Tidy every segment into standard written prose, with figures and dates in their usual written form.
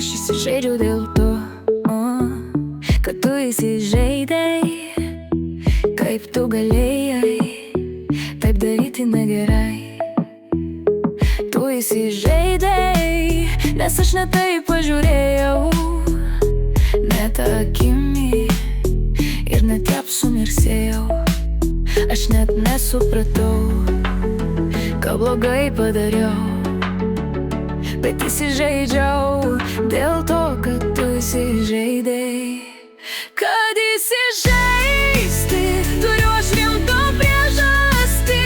Aš įsižeidžiau dėl to, kad tu įsižeidei. Kaip tu galėjai taip daryti negerai. Tu įsižeidei, nes aš ne taip pažiūrėjau, ne tą akimi ir net apsumirsėjau. Aš net nesupratau, ką blogai padariau, bet įsižeidžiau dėl to, kad tu įsižeidei. Kad įsižeisti turiu aš rimtą priežastį,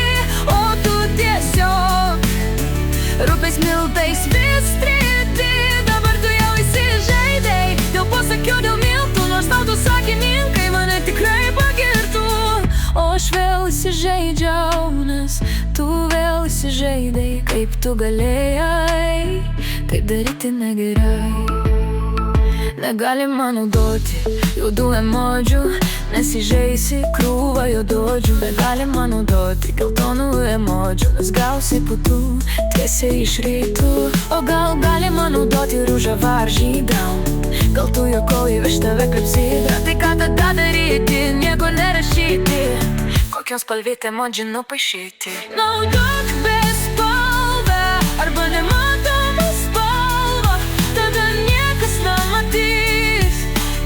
o tu tiesiog rūpės miltais vis tryti. Dabar tu jau įsižeidei dėl posakio, dėl miltų, nors tau tu sakininkai mane tikrai pagirtų. O aš vėl įsižeidžiau, nes tu vėl įsižeidei. Kaip tu galėjai taip daryti negerai. Negalima naudoti juodų emodžių, nes įžeisi krūvą juododžių. Negalima naudoti geltonų emodžių, nes gausi putų tiesiai iš rytų. O gal galima naudoti ružavą ar žydrą, gal tu juokauji virš tave kaip sidra. Tai ką tada daryti, nieko nerašyti, kokios spalvytę emodžių nupaišyti. Naudok bespalvę arba nematomą spalvą, tada niekas nematys,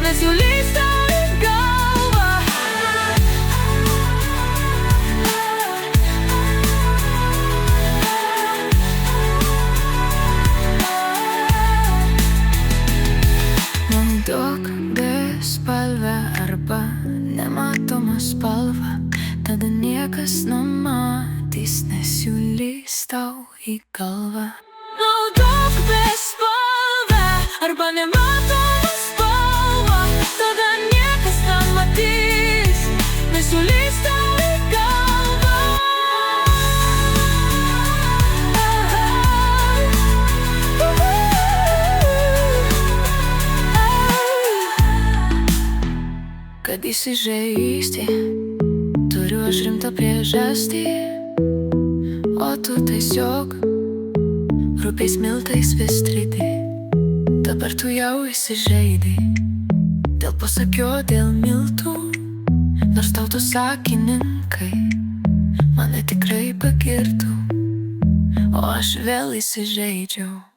nes jų lįs tau į galvą. Naudok bespalvę arba nematomą spalvą, tada niekas nematys, nes jų lįs tau į galvą. Naudok bespalvę arba nematomą spalvą, tada niekas nematys, nes jų lįs tau į galvą. Kad įsižeisti turiu aš rimtą priežastį, o tu tiesiog rūpės miltais vis tryti. Dabar tu jau įsižeidei dėl posakio, dėl miltų, nors tau tu sakininkai mane tikrai pagirtų. O aš vėl įsižeidžiau.